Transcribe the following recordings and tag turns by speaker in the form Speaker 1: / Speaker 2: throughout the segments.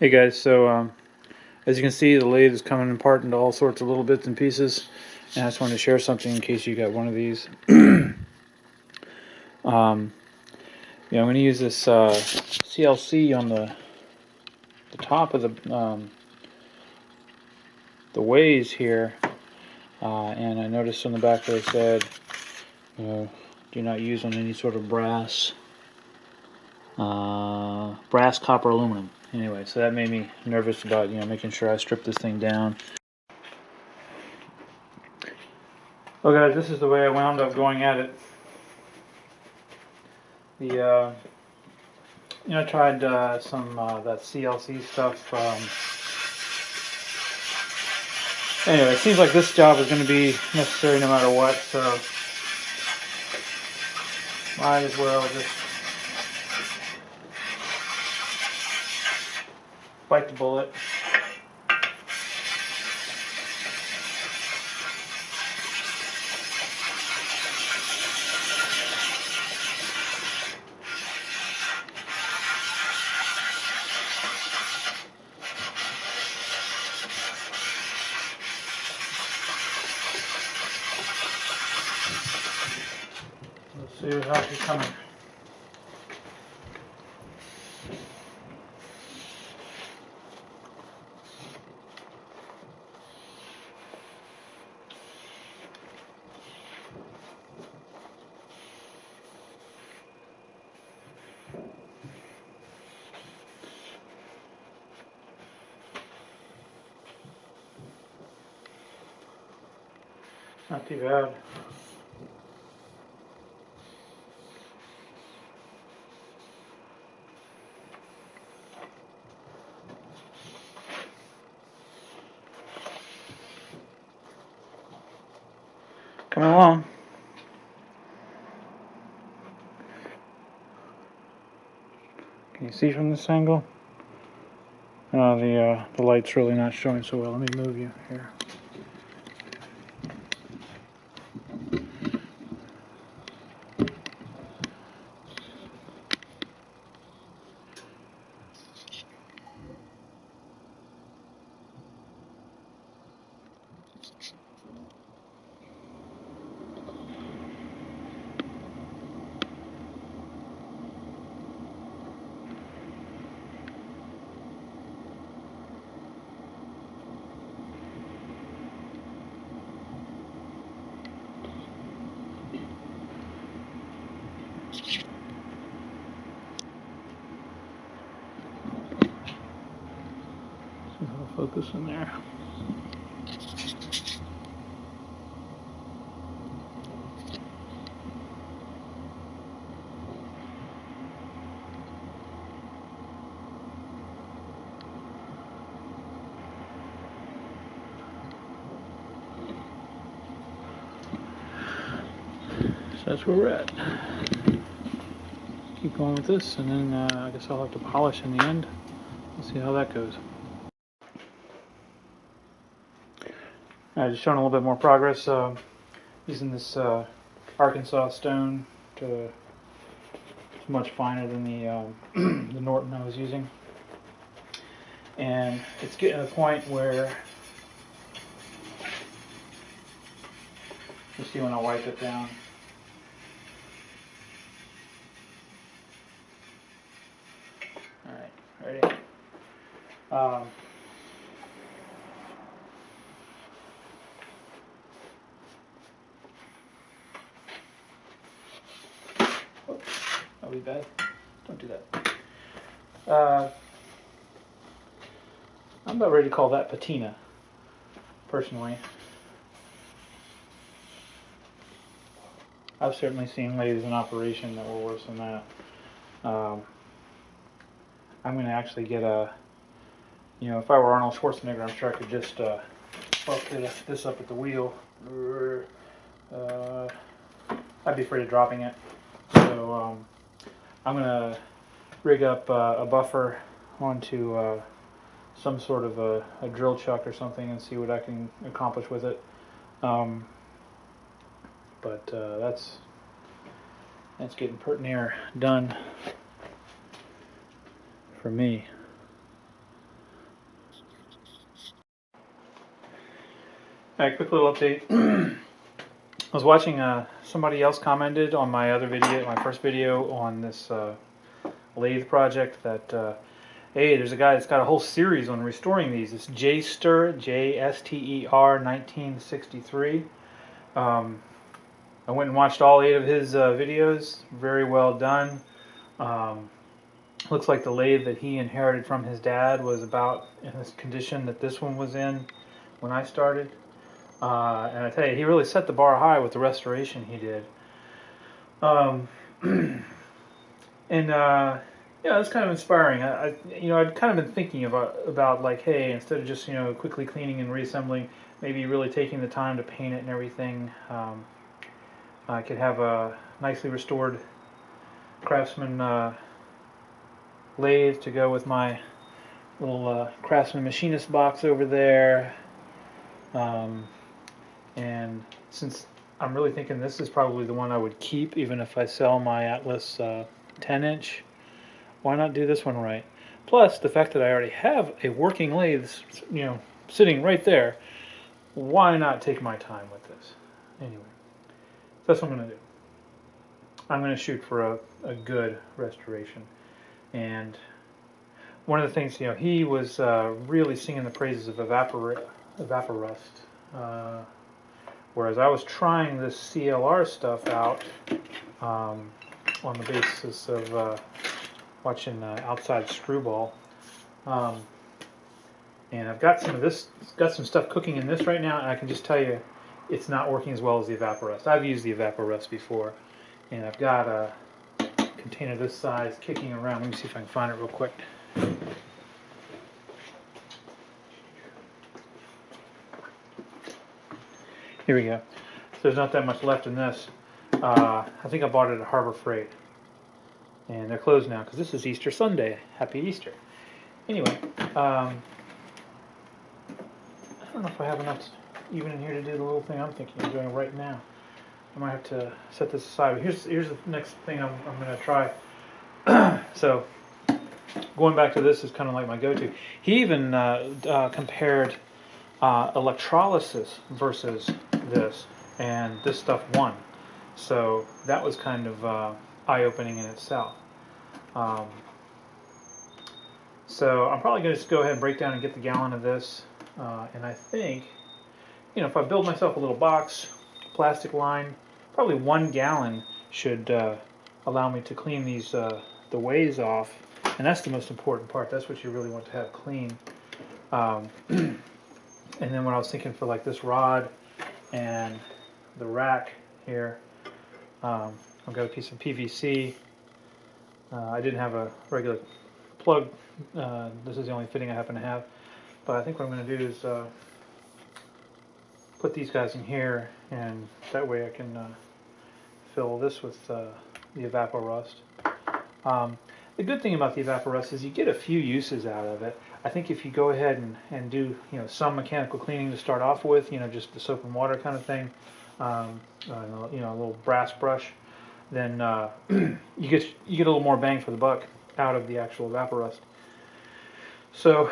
Speaker 1: Hey guys, so as you can see, the lathe is coming apart into all sorts of little bits and pieces, and I just wanted to share something in case you got one of these. I'm going to use this CLC on the top of the ways here, and I noticed on the back they said do not use on any sort of brass, copper, aluminum. Anyway, so that made me nervous about making sure I strip this thing down. Oh guys, this is the way I wound up going at it. I tried some that CLC stuff. Anyway, it seems like this job is going to be necessary no matter what, so might as well just bite the bullet. Let's see how she's coming. Not too bad. Coming along. Can you see from this angle? The light's really not showing so well. Let me move you here. See how to focus in there. So that's where we're at. Keep going with this, and then I guess I'll have to polish in the end. We'll see how that goes. Just showing a little bit more progress. Using this Arkansas stone it's much finer than the the Norton I was using, and it's getting to the point where you see when I wipe it down. Alright, ready? That'll be bad. Don't do that. I'm about ready to call that patina, personally. I've certainly seen lathes in operation that were worse than that. I'm going to actually get if I were Arnold Schwarzenegger, I'm sure I could just fuck this up at the wheel. I'd be afraid of dropping it. So I'm going to rig up a buffer onto some sort of a drill chuck or something and see what I can accomplish with it. But that's getting pretty near done for me. Alright, quick little update. I was watching, somebody else commented on my other video, my first video on this lathe project that, hey, there's a guy that's got a whole series on restoring these. It's Jster, Jster 1963. I went and watched all 8 of his videos. Very well done. Looks like the lathe that he inherited from his dad was about in this condition that this one was in when I started. And I tell you, he really set the bar high with the restoration he did. Yeah, it's kind of inspiring. I'd kind of been thinking about like, hey, instead of just quickly cleaning and reassembling, maybe really taking the time to paint it and everything. I could have a nicely restored Craftsman lathe to go with my little Craftsman machinist box over there. And since I'm really thinking this is probably the one I would keep, even if I sell my Atlas 10-inch. Why not do this one right? Plus, the fact that I already have a working lathe, sitting right there, why not take my time with this? Anyway, that's what I'm going to do. I'm going to shoot for a good restoration. And one of the things, he was really singing the praises of Evaporust. Whereas I was trying this CLR stuff out on the basis of watching Outside Screwball, and I've got some stuff cooking in this right now, and I can just tell you, it's not working as well as the Evaporust. I've used the Evaporust before, and I've got a container this size kicking around. Let me see if I can find it real quick. Here we go. So there's not that much left in this. I think I bought it at Harbor Freight. And they're closed now because this is Easter Sunday. Happy Easter. Anyway, I don't know if I have enough even in here to do the little thing I'm thinking of doing right now. I might have to set this aside. But here's the next thing I'm going to try. So, going back to this is kind of like my go-to. He even compared electrolysis versus this, and this stuff won. So that was kind of eye-opening in itself. So I'm probably going to just go ahead and break down and get the gallon of this, and I think, if I build myself a little box, plastic line, probably 1 gallon should allow me to clean these the ways off, and that's the most important part. That's what you really want to have clean. And then what I was thinking for like this rod and the rack here, I've got a piece of PVC. I didn't have a regular plug. This is the only fitting I happen to have. But I think what I'm going to do is put these guys in here, and that way I can fill this with the Evaporust. The good thing about the Evaporust is you get a few uses out of it. I think if you go ahead and do some mechanical cleaning to start off with, just the soap and water kind of thing, a little brass brush, then you get a little more bang for the buck out of the actual Evaporust. So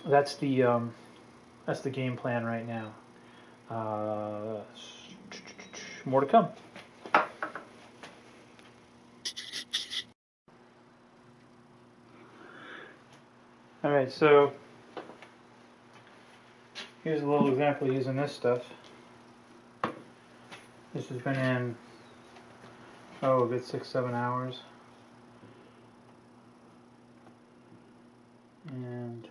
Speaker 1: that's the game plan right now. More to come. Alright, so here's a little example using this stuff. This has been in, a good 6-7 hours. And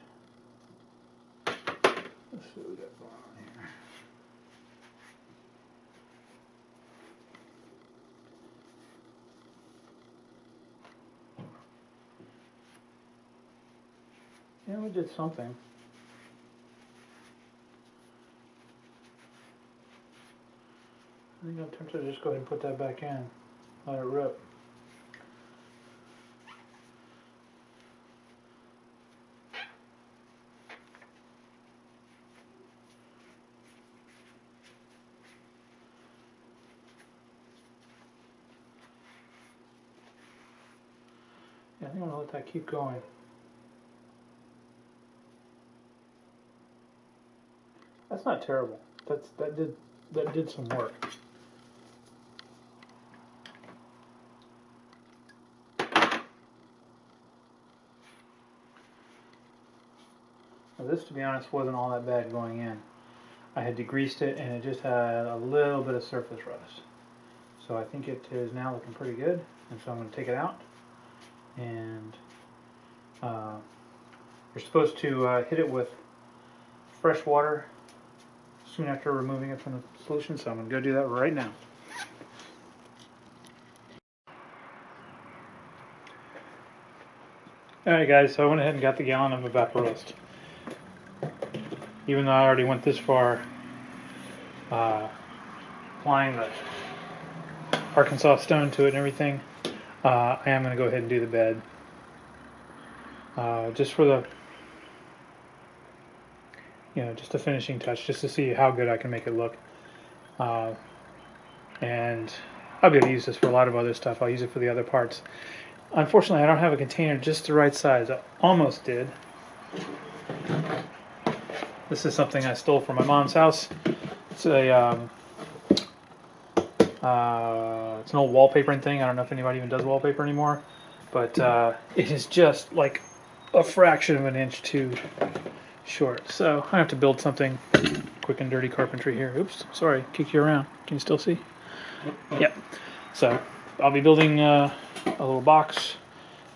Speaker 1: let's see what we got going on here. Yeah, we did something. I think I'm tempted to just go ahead and put that back in. Let it rip. Yeah, I think I'm going to let that keep going. That's not terrible. That did some work. Now this, to be honest, wasn't all that bad going in. I had degreased it and it just had a little bit of surface rust. So I think it is now looking pretty good, and so I'm going to take it out. And you're supposed to hit it with fresh water soon after removing it from the solution, so I'm going to go do that right now. Alright guys, so I went ahead and got the gallon of Evaporust. Even though I already went this far applying the Arkansas stone to it and everything, I am going to go ahead and do the bed. Just for the, just a finishing touch, just to see how good I can make it look. And I'll be able to use this for a lot of other stuff. I'll use it for the other parts. Unfortunately, I don't have a container just the right size. I almost did. This is something I stole from my mom's house. It's a it's an old wallpapering thing. I don't know if anybody even does wallpaper anymore, but it is just like a fraction of an inch too short. So I have to build something quick and dirty carpentry here. Oops, sorry, kicked you around. Can you still see? Yep. So I'll be building a little box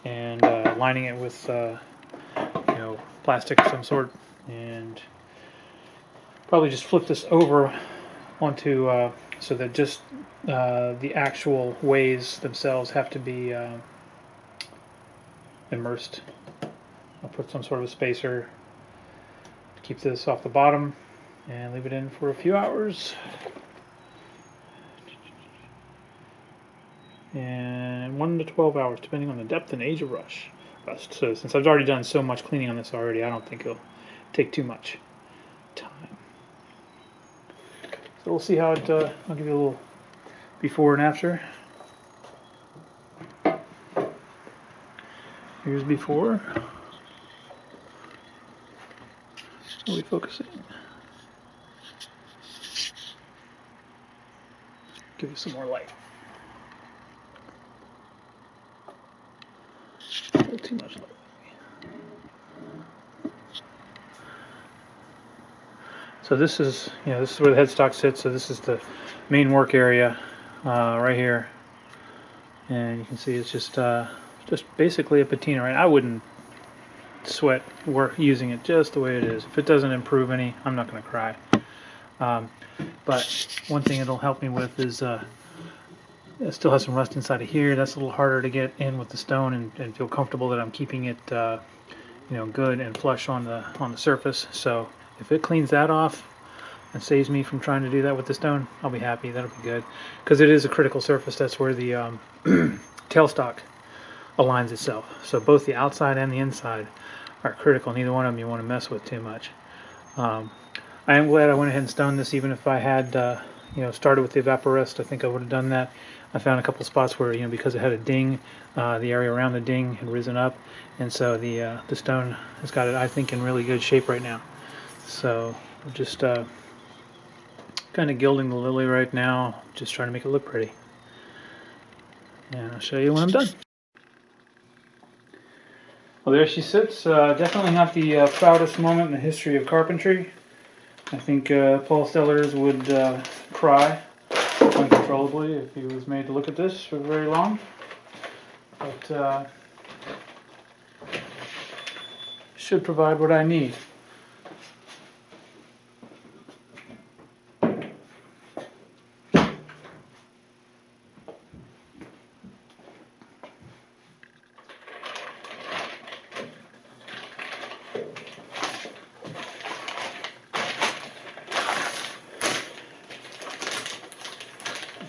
Speaker 1: and lining it with plastic of some sort, and probably just flip this over onto so that just the actual ways themselves have to be immersed. I'll put some sort of a spacer to keep this off the bottom and leave it in for a few hours. And 1 to 12 hours, depending on the depth and age of rust. So since I've already done so much cleaning on this already, I don't think it'll take too much time. So we'll see how it, I'll give you a little before and after. Here's before. Are we focusing? Give you some more light. A little too much light. So this is, this is where the headstock sits. So this is the main work area right here, and you can see it's just basically a patina. Right? I wouldn't sweat using it just the way it is. If it doesn't improve any, I'm not going to cry. But one thing it'll help me with is it still has some rust inside of here. That's a little harder to get in with the stone and feel comfortable that I'm keeping it good and flush on the surface. So if it cleans that off and saves me from trying to do that with the stone, I'll be happy. That'll be good, because it is a critical surface. That's where the tailstock aligns itself. So both the outside and the inside are critical. Neither one of them you want to mess with too much. I am glad I went ahead and stoned this. Even if I had started with the Evaporust, I think I would have done that. I found a couple spots where, because it had a ding, the area around the ding had risen up, and so the stone has got it, I think, in really good shape right now. So I'm just kind of gilding the lily right now, just trying to make it look pretty. And I'll show you when I'm done. Well, there she sits. Definitely not the proudest moment in the history of carpentry. I think Paul Stellers would cry uncontrollably if he was made to look at this for very long. But should provide what I need.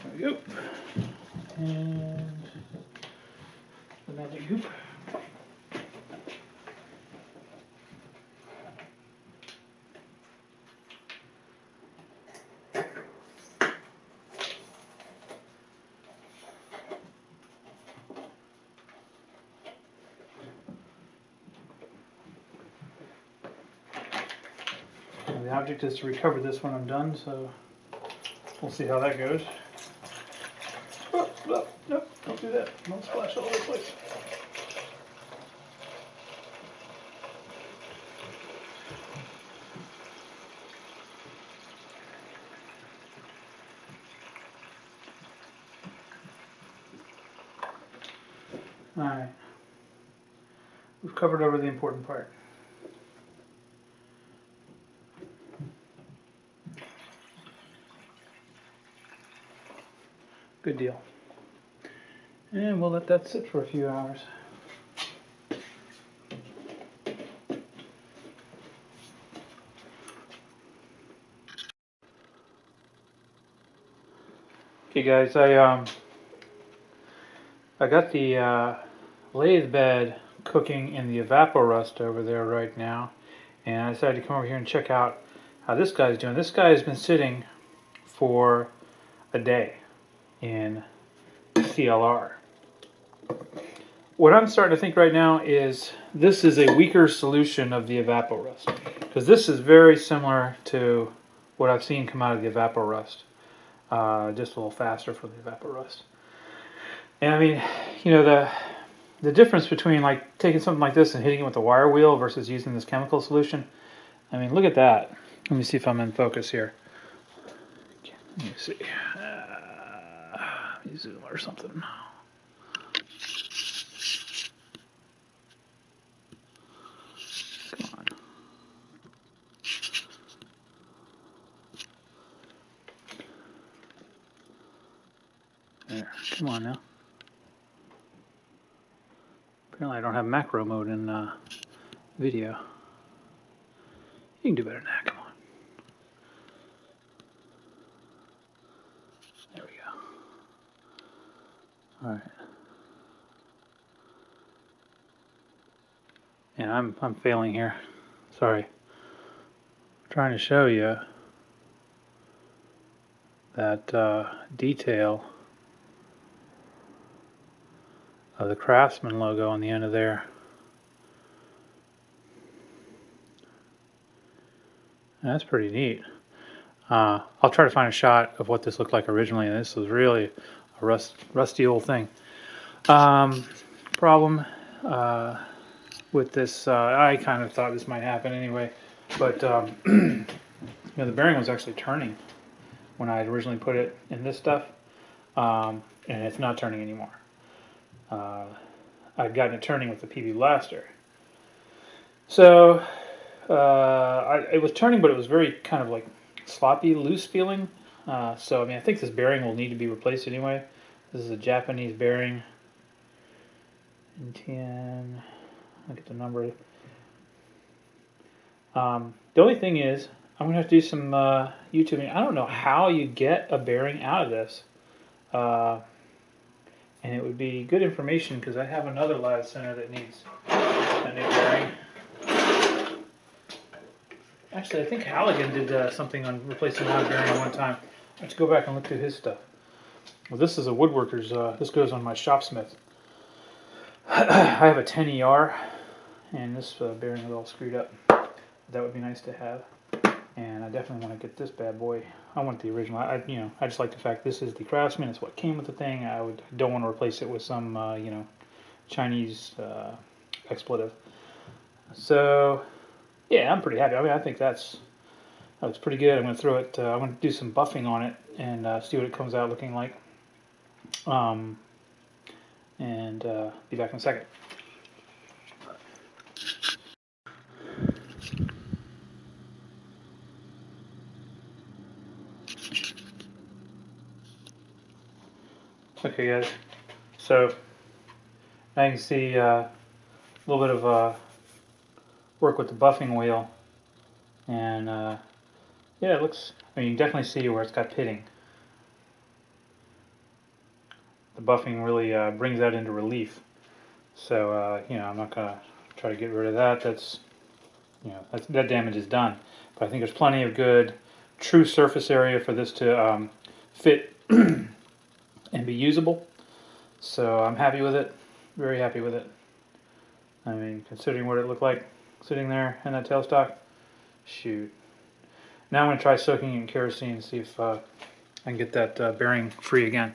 Speaker 1: There we go. And the magic goop. The object is to recover this when I'm done, so we'll see how that goes. Oh, no, no, don't do that. Don't splash all over the place. Alright. We've covered over the important part. Good deal. And we'll let that sit for a few hours. Okay guys, I got the lathe bed cooking in the Evaporust over there right now, and I decided to come over here and check out how this guy's doing. This guy has been sitting for a day in CLR. What I'm starting to think right now is this is a weaker solution of the Evaporust, because this is very similar to what I've seen come out of the Evaporust, just a little faster for the Evaporust. And I mean, you know, the difference between like taking something like this and hitting it with a wire wheel versus using this chemical solution. I mean, look at that. Let me see if I'm in focus here. Let me see. Let me zoom or something. Come on. There. Come on now. Apparently I don't have macro mode in video. You can do better than that, come on. There we go. Alright. And I'm failing here. Sorry. I'm trying to show you that detail of the Craftsman logo on the end of there. That's pretty neat. I'll try to find a shot of what this looked like originally. This was really a rusty old thing. Problem with this, I kind of thought this might happen anyway, but you know, the bearing was actually turning when I had originally put it in this stuff, and it's not turning anymore. I'd gotten it turning with the PB Blaster. So it was turning, but it was very kind of like sloppy, loose feeling. So I mean, I think this bearing will need to be replaced anyway. This is a Japanese bearing. NTN. I'll get the number. The only thing is, I'm gonna have to do some YouTubing. I don't know how you get a bearing out of this. And it would be good information because I have another lathe center that needs a new bearing. Actually, I think Halligan did something on replacing that bearing one time. I have to go back and look through his stuff. Well, this is a woodworker's. This goes on my Shopsmith. I have a 10 ER, and this bearing is all screwed up. That would be nice to have. And I definitely want to get this bad boy. I want the original. I just like the fact this is the Craftsman. It's what came with the thing. I don't want to replace it with some, you know, Chinese expletive. So, yeah, I'm pretty happy. I mean, I think that looks pretty good. I'm going to throw it. I'm going to do some buffing on it and see what it comes out looking like. And be back in a second. Okay guys, so now you can see a little bit of work with the buffing wheel, and yeah, it looks, I mean, you can definitely see where it's got pitting. The buffing really brings that into relief. So you know, I'm not going to try to get rid of that. That's, you know, that damage is done. But I think there's plenty of good true surface area for this to fit and be usable. So I'm happy with it, very happy with it. I mean, considering what it looked like sitting there in that tailstock, shoot. Now I'm going to try soaking it in kerosene and see if I can get that bearing free again.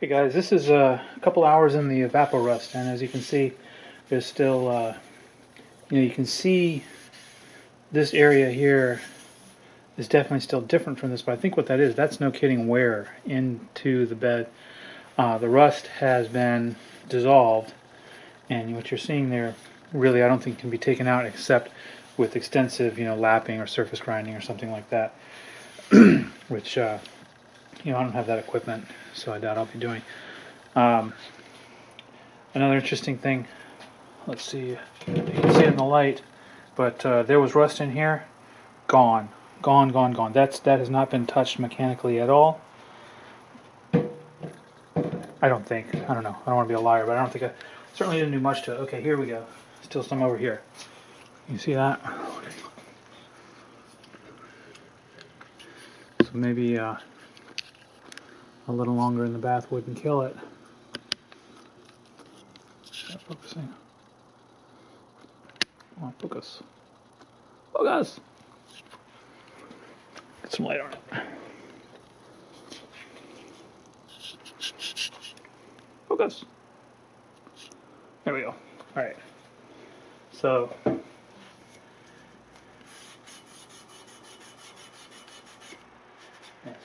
Speaker 1: Hey guys, this is a couple hours in the Evaporust, and as you can see, there's still, you can see this area here is definitely still different from this, but I think what that is, that's no kidding wear into the bed. The rust has been dissolved, and what you're seeing there really I don't think can be taken out except with extensive lapping or surface grinding or something like that, which I don't have that equipment, so I doubt I'll be doing. Another interesting thing, let's see if you can see it in the light, but there was rust in here, gone. That has not been touched mechanically at all. I don't think. I don't know. I don't want to be a liar, but I don't think I certainly didn't do much to it. Okay, here we go. Still some over here. You see that? So maybe a little longer in the bath wouldn't kill it. Not focusing. Come on, focus. Focus! Get some light on it. Focus. There we go. Alright. So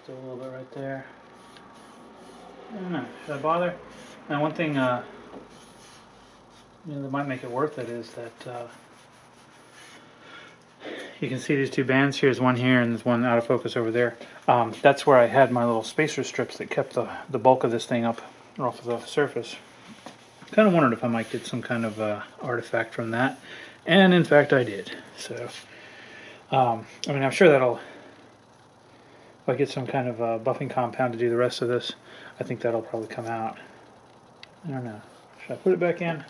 Speaker 1: still a little bit right there. I don't know. Should I bother? Now one thing that might make it worth it is that you can see these two bands here. There's one here and there's one out of focus over there. That's where I had my little spacer strips that kept the bulk of this thing up off of the surface. Kind of wondered if I might get some kind of artifact from that, and in fact I did. So I mean, I'm sure that'll, if I get some kind of buffing compound to do the rest of this, I think that'll probably come out. I don't know. Should I put it back in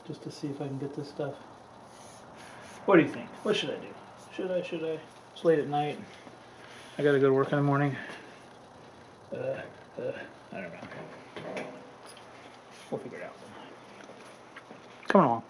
Speaker 1: just to see if I can get this stuff? What do you think? What should I do? Should I? It's late at night. I gotta go to work in the morning. I don't know. We'll figure it out. Come along.